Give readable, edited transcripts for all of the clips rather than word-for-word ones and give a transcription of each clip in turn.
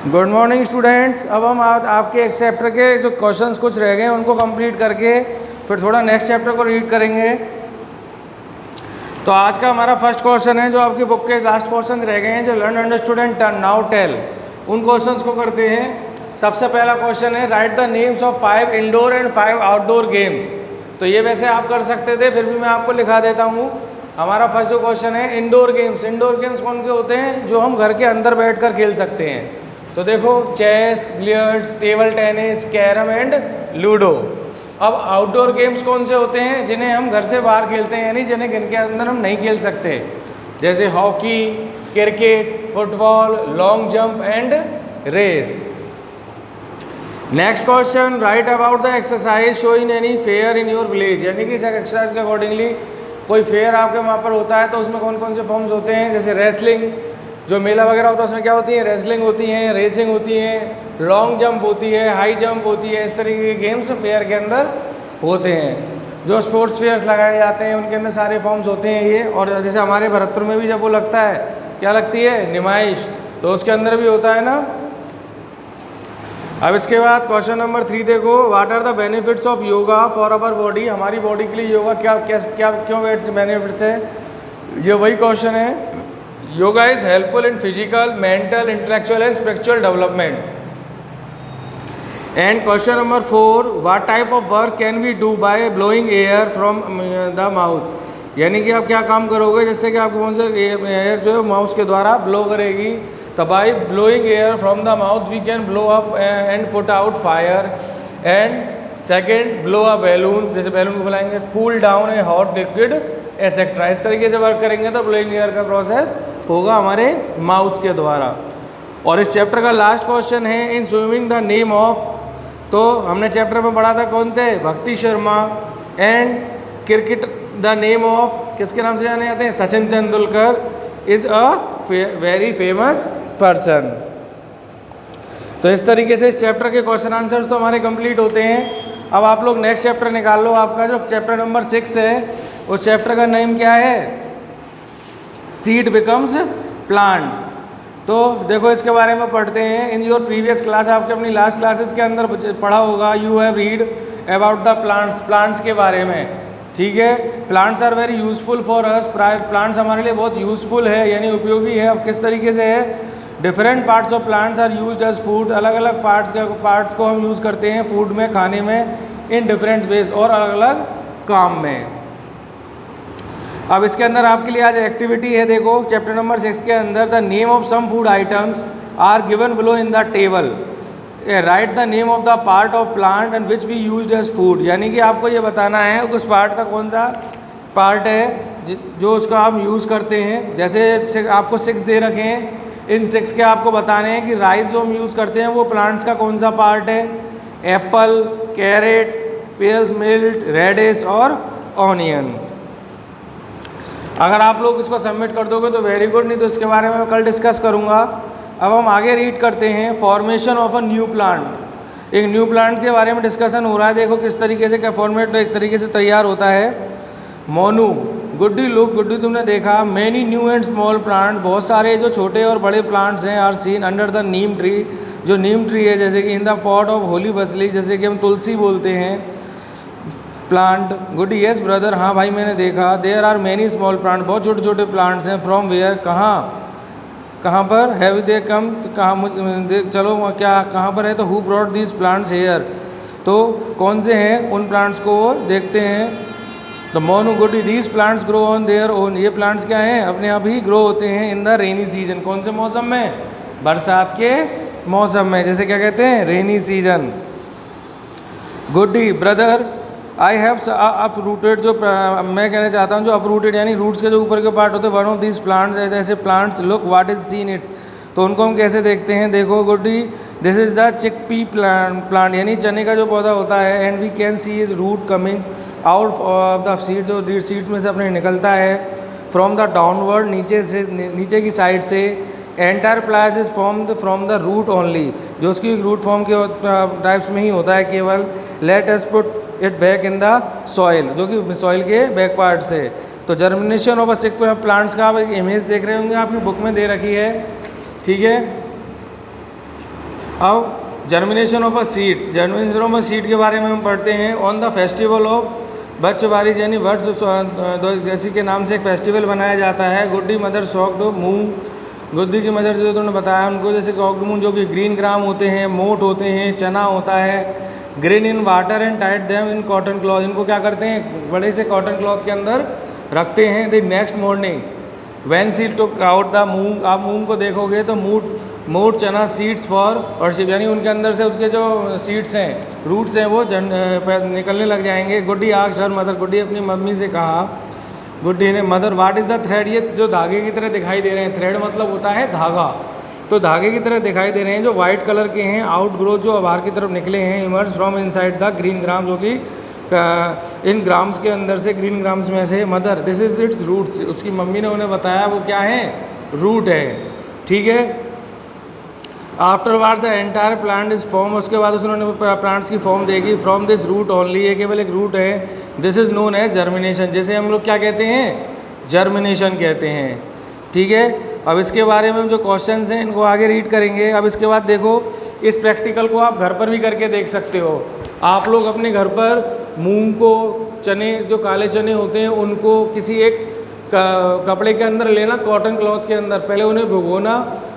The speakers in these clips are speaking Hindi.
Good morning students. अब हम आपके एक चैप्टर के जो क्वेश्चंस कुछ रह गए हैं उनको कंप्लीट करके फिर थोड़ा नेक्स्ट चैप्टर को रीड करेंगे। तो आज का हमारा फर्स्ट क्वेश्चन है जो आपकी बुक के लास्ट क्वेश्चंस रह गए हैं, जो learn understood and turn now tell, उन क्वेश्चंस को करते हैं। सबसे पहला क्वेश्चन है write the names of 5 indoor and 5 outdoor games. तो ये वैसे आप कर सकते थे, फिर भी मैं आपको लिखा देता हूँ। हमारा फर्स्ट जो क्वेश्चन है इंडोर गेम्स। इंडोर गेम्स कौन से होते हैं? जो हम घर के अंदर बैठकर खेल सकते हैं। तो देखो chess, billiards, table tennis, carrom and ludo. अब आउटडोर गेम्स कौन से होते हैं? जिन्हें हम घर से बाहर खेलते हैं, यानी जिन्हें घर के अंदर हम नहीं खेल सकते, जैसे hockey, cricket, football, long jump and race. Next question write about the exercise show in any fair in your village. यानी कि इस एक्सरसाइज के अकॉर्डिंगली कोई फेयर आपके वहाँ पर होता है तो उसमें कौन कौन से फॉर्म्स होते हैं? जैसे रेसलिंग, जो मेला वगैरह होता है उसमें क्या होती है? रेसलिंग होती है, रेसिंग होती है, लॉन्ग जंप होती है, हाई जंप होती है। इस तरीके के गेम्स फेयर के अंदर होते हैं। जो स्पोर्ट्स फेयर्स लगाए जाते हैं उनके अंदर सारे फॉर्म्स होते हैं ये। और जैसे हमारे भरतपुर में भी जब वो लगता है, क्या लगती है? नुमाइश, तो उसके अंदर भी होता है ना। अब इसके बाद क्वेश्चन नंबर 3 देखो, what are the benefits of yoga for our body. हमारी बॉडी के लिए योगा क्यों बेनिफिट्स है? ये वही क्वेश्चन है। Yoga is helpful in physical, mental, intellectual and spiritual development. And question number 4, what type of work can we do by blowing air from the mouth. यानी कि आप क्या काम करोगे जिससे कि आपको कौन सा एयर जो है माउथ के द्वारा ब्लो करेगी। तो by blowing air from the mouth we can blow up and put out fire. And second, blow a balloon, जैसे बैलून को फैलाएंगे, cool down a hot liquid etcetera. इस तरीके से वर्क करेंगे तो ब्लोइंग एयर का प्रोसेस होगा हमारे माउथ के द्वारा। और इस चैप्टर का लास्ट क्वेश्चन है in swimming the name of. तो हमने चैप्टर में पढ़ा था कौन थे? भक्ति Sharma. And cricket the name of, किसके नाम से जाने जाते हैं? Sachin Tendulkar is a very famous person. तो इस तरीके से इस चैप्टर के क्वेश्चन आंसर्स तो हमारे कंप्लीट होते हैं। अब आप लोग नेक्स्ट चैप्टर निकाल लो। आपका जो चैप्टर नंबर 6 है उस चैप्टर का नेम क्या है? Seed becomes plant. तो देखो इसके बारे में पढ़ते हैं। इन योर प्रीवियस क्लास, आपके अपनी लास्ट क्लासेस के अंदर पढ़ा होगा, you have read about the plants, plants के बारे में। ठीक है, plants are very useful for us. Plants हमारे लिए बहुत यूजफुल है, यानी उपयोगी है। अब किस तरीके से है? Different parts of plants are used as food. अलग अलग पार्ट्स को हम यूज़ करते हैं फूड में, खाने में, इन डिफरेंट वेज, और अलग अलग काम में। अब इसके अंदर आपके लिए आज एक्टिविटी है। देखो चैप्टर नंबर 6 के अंदर the name of some food items are given below in the table. Right the name of the part of plant and which we used as food. यानी कि आपको ये बताना है उस पार्ट का कौन सा पार्ट है जो उसका हम यूज़ करते हैं। जैसे आपको 6 दे रखे हैं, इन 6 के आपको बताने हैं कि राइस जो हम यूज़ करते हैं वो प्लांट्स का कौन सा पार्ट है? एप्पल, कैरेट, पेल्स मिल्ट, रेडिश और ऑनियन। अगर आप लोग इसको सबमिट कर दोगे तो वेरी गुड, नहीं तो इसके बारे में मैं कल डिस्कस करूँगा। अब हम आगे रीड करते हैं formation of a new plant. एक न्यू प्लांट के बारे में डिस्कशन हो रहा है। देखो किस तरीके से क्या फॉर्मेट एक तरीके से तैयार होता है। मोनू, गुड्डी लुक, गुड्डी तुमने देखा, many new and small plant, बहुत सारे जो छोटे और बड़े प्लांट्स हैं, are seen under the neem tree, जो नीम ट्री है, जैसे कि in the pot of holy basil, जैसे कि हम तुलसी बोलते हैं। प्लांट, गुड यस ब्रदर, हाँ भाई मैंने देखा। There are many small plant, बहुत छोटे छोटे प्लांट्स हैं। फ्रॉम वेयर, कहाँ पर? हैव दे कम, कहाँ, चलो क्या कहाँ पर है? तो who brought these plants here, तो कौन से हैं उन प्लांट्स को वो देखते हैं। तो Monu, good, these plants grow on their own. ये प्लांट्स क्या हैं? अपने आप ही ग्रो होते हैं। इन द रेनी सीजन, कौन से मौसम में? बरसात के मौसम में, जैसे क्या कहते हैं? Rainy season. Guddi, brother, I have uprooted, जो मैं कहना चाहता हूँ जो अपरूटेड यानी रूट्स के जो ऊपर के पार्ट होते हैं, वन ऑफ दिस प्लांट्स, ऐसे plants, look what is seen it, तो उनको हम कैसे देखते हैं? देखो Guddi, this is the chickpea plant, यानी चने का जो पौधा होता है। And we can see is root coming out of the seeds, जो सीड्स में से अपने निकलता है। फ्रॉम द डाउनवर्ड, नीचे से, नीचे की साइड से। Entire plant is from the root only, जो उसकी रूट फॉर्म के टाइप्स में ही होता है केवल। Let us put it back in the soil, जो कि सॉइल के बैक पार्ट से। तो germination of a sick plants का आप एक इमेज देख रहे होंगे, आपकी बुक में दे रखी है। ठीक है, अब germination of a seed, germination of a seed के बारे में हम पढ़ते हैं। ऑन द फेस्टिवल ऑफ बर्चवारिस यानी वर्ष जैसी के नाम से एक फेस्टिवल बनाया जाता है। गुड्डी मदर सॉक्ड मूंग, गुड्डी की मदर जो तुमने बताया उनको, जैसे सॉक्ड मूंग जो कि ग्रीन ग्राम होते हैं, मोट होते हैं, चना होता है, green in water and tight them in cotton cloth, इनको क्या करते हैं बड़े से कॉटन क्लॉथ के अंदर रखते हैं। The next morning when she took out the moong, आप मूंग को देखोगे तो मोट चना सीड्स फॉर और यानी उनके अंदर से उसके जो सीड्स हैं, रूट्स हैं, वो निकलने लग जाएंगे। गुड्डी आस्क्ड हर मदर, गुड्डी अपनी मम्मी से कहा, गुड्डी ने, mother what is the thread, ये जो धागे की तरह दिखाई दे रहे हैं, थ्रेड मतलब होता है धागा, तो धागे की तरह दिखाई दे रहे हैं जो वाइट कलर के हैं, आउट ग्रोथ जो बाहर की तरफ निकले हैं, emerge from inside the green gram, जो कि इन ग्राम्स के अंदर से, ग्रीन ग्राम्स में से। Mother this is its roots, उसकी मम्मी ने उन्हें बताया वो क्या है, रूट है, ठीक है। Afterwards the entire plant is form, उसके बाद उन्होंने प्लांट्स की फॉर्म देगी। फ्रॉम दिस रूट ओनली, ये केवल एक रूट है। This is known as germination, जैसे हम लोग क्या कहते हैं, जर्मिनेशन कहते हैं, ठीक है। अब इसके बारे में जो क्वेश्चंस हैं इनको आगे रीड करेंगे। अब इसके बाद देखो, इस प्रैक्टिकल को आप घर पर भी करके देख सकते हो। आप लोग अपने घर पर मूंग को, चने जो काले चने होते हैं उनको किसी एक कपड़े के अंदर लेना, कॉटन क्लॉथ के अंदर, पहले उन्हें भिगोना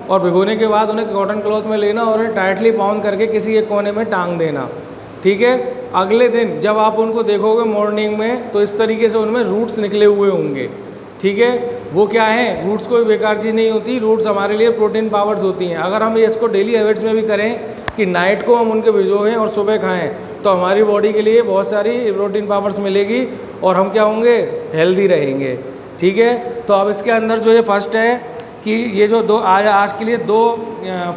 और भिगोने के बाद उन्हें कॉटन क्लॉथ में लेना और उन्हें टाइटली बाउंड करके किसी एक कोने में टांग देना, ठीक है। अगले दिन जब आप उनको देखोगे मॉर्निंग में तो इस तरीके से उनमें रूट्स निकले हुए होंगे, ठीक है। वो क्या है, रूट्स कोई बेकार चीज़ नहीं होती, रूट्स हमारे लिए प्रोटीन पावर्स होती हैं। अगर हम इसको डेली हैबिट्स में भी करें कि नाइट को हम उनके भिगोएं और सुबह खाएं तो हमारी बॉडी के लिए बहुत सारी प्रोटीन पावर्स मिलेगी और हम क्या होंगे, हेल्दी रहेंगे, ठीक है। तो अब इसके अंदर जो ये फर्स्ट है कि ये जो दो आज के लिए दो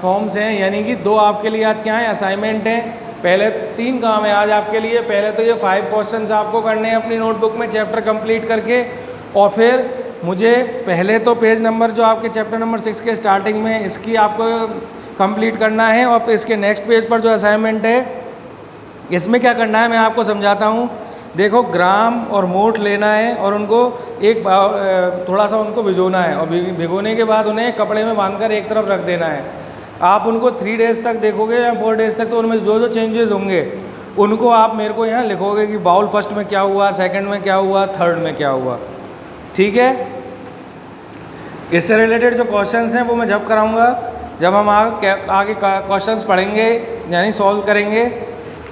फॉर्म्स हैं, यानी कि दो आपके लिए आज क्या है, असाइनमेंट हैं। पहले 3 काम है आज आपके लिए। पहले तो ये 5 क्वेश्चंस आपको करने हैं अपनी नोटबुक में चैप्टर कंप्लीट करके, और फिर मुझे पहले तो पेज नंबर जो आपके चैप्टर नंबर 6 के स्टार्टिंग में इसकी आपको कंप्लीट करना है, और फिर इसके नेक्स्ट पेज पर जो असाइनमेंट है इसमें क्या करना है मैं आपको समझाता हूँ। देखो, ग्राम और मोट लेना है और उनको एक थोड़ा सा उनको भिगोना है, और भिगोने के बाद उन्हें कपड़े में बांधकर एक तरफ रख देना है। आप उनको 3 डेज़ तक देखोगे या 4 डेज़ तक, तो उनमें जो जो चेंजेस होंगे उनको आप मेरे को यहाँ लिखोगे कि बाउल फर्स्ट में क्या हुआ, सेकंड में क्या हुआ, थर्ड में क्या हुआ, ठीक है। इससे रिलेटेड जो क्वेश्चंस हैं वो मैं जब कराऊंगा जब हम आगे क्वेश्चंस पढ़ेंगे यानी सॉल्व करेंगे।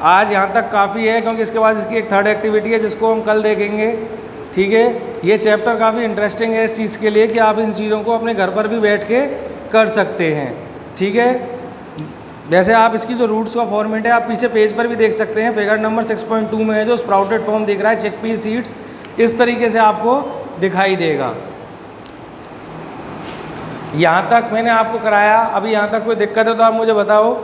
आज यहाँ तक काफ़ी है क्योंकि इसके बाद इसकी एक थर्ड एक्टिविटी है जिसको हम कल देखेंगे, ठीक है। ये चैप्टर काफ़ी इंटरेस्टिंग है इस चीज़ के लिए कि आप इन चीज़ों को अपने घर पर भी बैठ के कर सकते हैं, ठीक है। वैसे आप इसकी जो रूट्स का फॉर्मेट है आप पीछे पेज पर भी देख सकते हैं, फिगर नंबर 6.2 में है जो स्प्राउटेड फॉर्म दिख रहा है, चिकपी सीड्स इस तरीके से आपको दिखाई देगा। यहाँ तक मैंने आपको कराया, अभी यहाँ तक कोई दिक्कत है तो आप मुझे बताओ।